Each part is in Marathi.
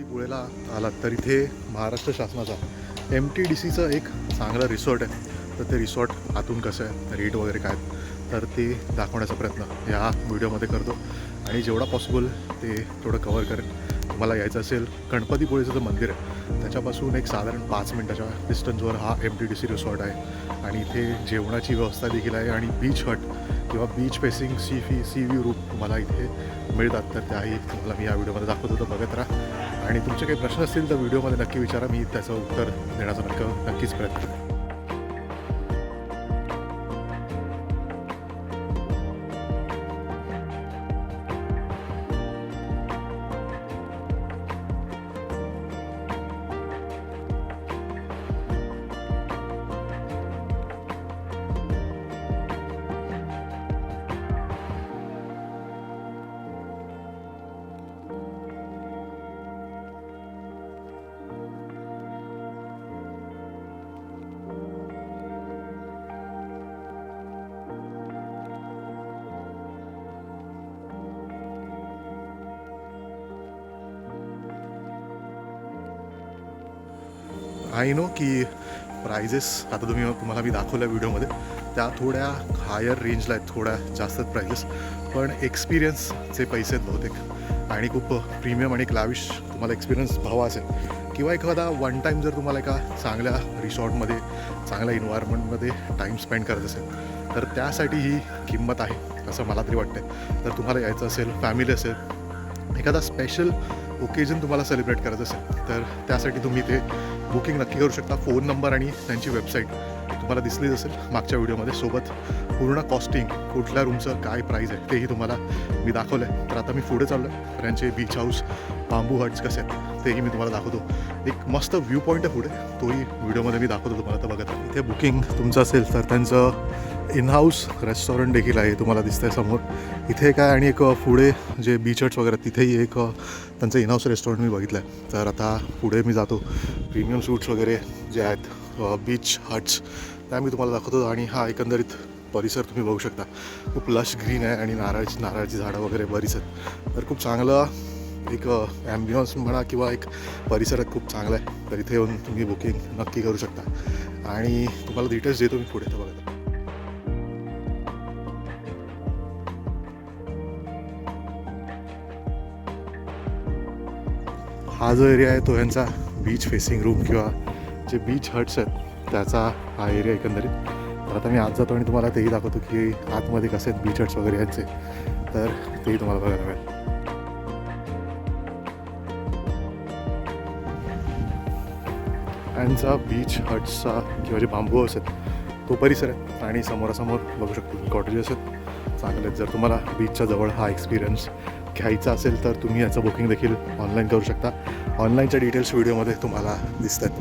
गणपतीपुळेला आलात तर इथे महाराष्ट्र शासनाचा MTDCचं एक चांगलं रिसॉर्ट आहे. तर ते रिसॉर्ट आतून कसं आहे, रेट वगैरे काय आहेत, तर ते दाखवण्याचा प्रयत्न ह्या व्हिडिओमध्ये करतो आणि जेवढा पॉसिबल ते थोडं कवर करेन. तुम्हाला यायचं असेल गणपतीपुळेचं जे मंदिर आहे त्याच्यापासून एक साधारण 5 मिनिटाच्या डिस्टन्सवर हा MTDC रिसॉर्ट आहे आणि इथे जेवणाची व्यवस्था देखील आहे आणि बीच हट किंवा beach facing sea view room तुम्हाला इथे मिळतात. तर त्याही तुम्हाला मी या व्हिडिओमध्ये दाखवत होतो, बघत राहा. आणि तुमचे काही प्रश्न असतील तर व्हिडिओमध्ये नक्की विचारा, मी त्याचं उत्तर देण्याचा नक्कीच प्रयत्न करेन. आय नो की प्राइजेस आता तुम्हाला मी दाखवल्या व्हिडिओमध्ये त्या थोड्या हायर रेंजला आहेत, थोड्या जास्त प्राइजेस, पण एक्सपिरियन्सचे पैसे आहेत बहुतेक आणि खूप प्रीमियम आणि क्लाविश तुम्हाला एक्सपिरियन्स हवा असेल किंवा एखादा वन टाईम जर तुम्हाला एका चांगल्या रिसॉर्टमध्ये चांगल्या इन्व्हायरमेंटमध्ये टाईम स्पेंड करत असेल तर त्यासाठी ही किंमत आहे असं मला तरी वाटतं. तर तुम्हाला यायचं असेल, फॅमिली असेल, एखादा स्पेशल ओकेजन तुम्हाला सेलिब्रेट करायचं असेल तर त्यासाठी तुम्ही ते बुकिंग नक्की करू शकता. फोन नंबर आणि त्यांची वेबसाईट तुम्हाला दिसलीच असेल मागच्या व्हिडिओमध्ये. सोबत पूर्ण कॉस्टिंग, कुठल्या रूमचं काय प्राईस आहे तेही तुम्हाला मी दाखवलं आहे. तर आता मी पुढे चाललो आहे. त्यांचे बीच हाऊस, बांबू हट्स कसे आहेत तेही मी तुम्हाला दाखवतो. एक मस्त व्ह्यू पॉईंट आहे पुढे, तोही व्हिडिओमध्ये मी दाखवतो तुम्हाला. तर बघा, इथे बुकिंग तुमचं असेल तर त्यांचं इन हाऊस रेस्टॉरंट देखील आहे, तुम्हाला दिसतंय समोर इथे काय. आणि एक पुढे जे बीच हट्स वगैरे तिथेही एक त्यांचं इन हाऊस रेस्टॉरंट मी बघितलं आहे. तर आता पुढे मी जातो. प्रीमियम सूट्स वगैरे जे आहेत, बीच हट्स, त्या मी तुम्हाला दाखवतो. आणि हा एकंदरीत परिसर तुम्ही बघू शकता, खूप लश ग्रीन आहे आणि नारळाची झाडं वगैरे बरीच आहेत. तर खूप चांगलं एक ॲम्बियन्स म्हणा किंवा एक परिसर खूप चांगला आहे. तर इथे येऊन तुम्ही बुकिंग नक्की करू शकता आणि तुम्हाला डिटेल्स देतो मी पुढे. तर बघा, हा जो एरिया आहे तो यांचा बीच फेसिंग रूम किंवा जे बीच हट्स आहेत त्याचा हा एरिया एकंदरीत. तर आता मी आत जातो आणि तुम्हाला तेही दाखवतो की आतमध्ये कसे आहेत बीच हट्स वगैरे यांचे, तर तेही तुम्हाला बघायला मिळेल. यांचा बीच हट्सचा किंवा जे बांबू हाऊस आहेत तो परिसर आहे आणि समोरासमोर बघू शकतो कॉटेजेस आहेत चांगले आहेत. जर तुम्हाला बीचच्या जवळ हा एक्सपिरियन्स घ्यायचा असेल तर तुम्ही याचं बुकिंग देखील ऑनलाईन करू शकता. ऑनलाईनच्या डिटेल्स व्हिडिओमध्ये तुम्हाला दिसतात.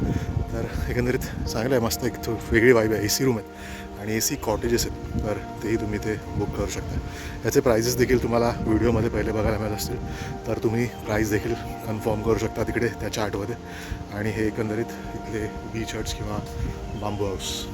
तर एकंदरीत चांगलं आहे, मस्त एक वेगळी वाईब आहे. AC रूम आहेत आणि AC कॉटेजेस आहेत, तर तेही तुम्ही ते बुक करू शकता. याचे प्राइजेस देखील तुम्हाला व्हिडिओमध्ये पहिले बघायला मिळत असतील, तर तुम्ही प्राईस देखील कन्फर्म करू शकता तिकडे त्या चार्टमध्ये. आणि हे एकंदरीत इथले बीच हट्स किंवा बांबू हाऊस.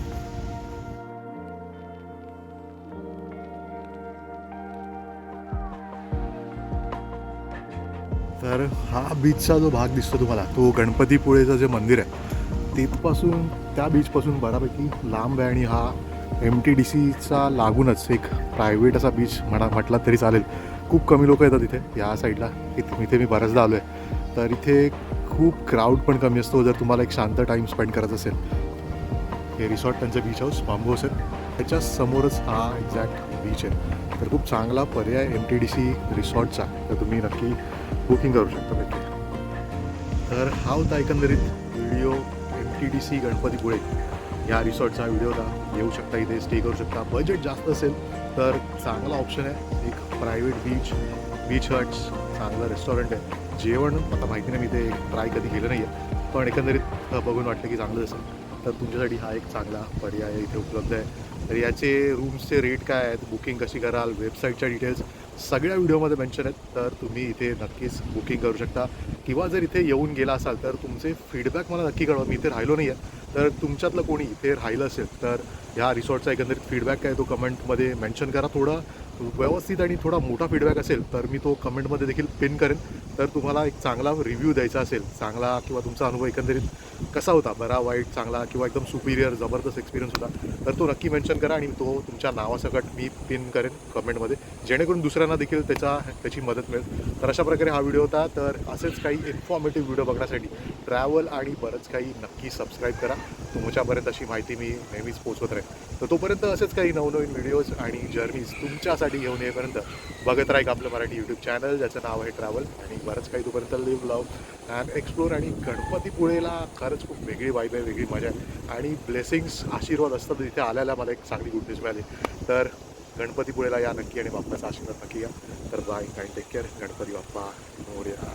तर हा बीचचा जो भाग दिसतो तुम्हाला, तो गणपतीपुळेचं जे मंदिर आहे तिथपासून, त्या बीचपासून बऱ्यापैकी लांब आहे. आणि हा MTDCचा लागूनच एक प्रायव्हेट असा बीच म्हटला तरी चालेल. खूप कमी लोक येतात इथे या साईडला. इथे मी बऱ्याचदा आलो आहे. तर इथे खूप क्राऊड पण कमी असतो जर तुम्हाला एक शांत टाईम स्पेंड करायचा असेल. हे रिसॉर्ट त्यांचं बीच हाऊस बांबू हाऊस आहे, त्याच्या समोरच हा एक्झॅक्ट बीच आहे. तर खूप चांगला पर्याय MTDC रिसॉर्टचा, तर तुम्ही नक्की बुकिंग करू शकता तिथे. तर हा होता एकंदरीत व्हिडिओ MTDC गणपतीपुळे या रिसॉर्टचा व्हिडिओ होता. येऊ शकता, इथे स्टे करू शकता. बजेट जास्त असेल तर चांगला ऑप्शन आहे. एक प्रायव्हेट बीच हट्स, चांगलं रेस्टॉरंट आहे. जेवण आता माहिती नाही, मी ते ट्राय कधी केलं नाही आहे, पण एकंदरीत बघून वाटलं की चांगलं असेल तर तुमच्यासाठी हा एक चांगला पर्याय इथे उपलब्ध आहे. तर याचे रूम्सचे रेट काय आहेत, बुकिंग कशी कराल, वेबसाईटच्या डिटेल्स सगळ्या व्हिडिओमध्ये मेन्शन आहेत. तर तुम्ही इथे नक्कीच बुकिंग करू शकता. किंवा जर इथे येऊन गेला असाल तर तुमचे फीडबॅक मला नक्की कळवा. मी इथे राहिलो नाही आहे, तर तुमच्यातलं कोणी इथे राहिलं असेल तर ह्या रिसॉर्टचा एकंदरीत फीडबॅक काय तो कमेंटमध्ये मेन्शन करा. थोडा व्यवस्थित आणि थोडा मोठा फीडबॅक असेल तर मी तो कमेंटमध्ये देखील पिन करेन. तर तुम्हाला एक चांगला रिव्ह्यू द्यायचा असेल, चांगला किंवा तुमचा अनुभव एकंदरीत कसा होता, बरा, वाईट, चांगला किंवा एकदम सुपिरियर जबरदस्त एक्सपिरियन्स होता, तर तो नक्की मेन्शन करा आणि तो तुमच्या नावासकट मी पिन करेन कमेंटमध्ये, जेणेकरून दुसऱ्यांना देखील त्याची मदत मिळेल. तर अशा प्रकारे हा व्हिडिओ होता. तर असेच काही इन्फॉर्मेटिव्ह व्हिडिओ बघण्यासाठी ट्रॅव्हल आणि बरंच काही नक्की सबस्क्राईब करा. तुमच्यापर्यंत अशी माहिती मी नेहमीच पोहोचवत राहीन. तर तोपर्यंत असेच काही नवनवीन व्हिडिओज आणि जर्नीज तुमच्यासाठी घेऊन येईपर्यंत बघत राहील आपलं मराठी यूट्यूब चॅनल, ज्याचं नाव आहे ट्रॅव्हल. आणि बरंच काही तोपर्यंत लिव्ह, लव्ह अँड एक्सप्लोर. आणि गणपतीपुळेला खरंच खूप वेगळी वाईब आहे, वेगळी मजा आहे आणि ब्लेसिंग्स, आशीर्वाद असतात तिथे आल्याला. मला एक चांगली गुड न्यूज मिळाली. तर गणपतीपुळेला या नक्की आणि बाप्पाचा आशीर्वाद नक्की या. तर bye, kind take care. Ganpati Bappa Morya.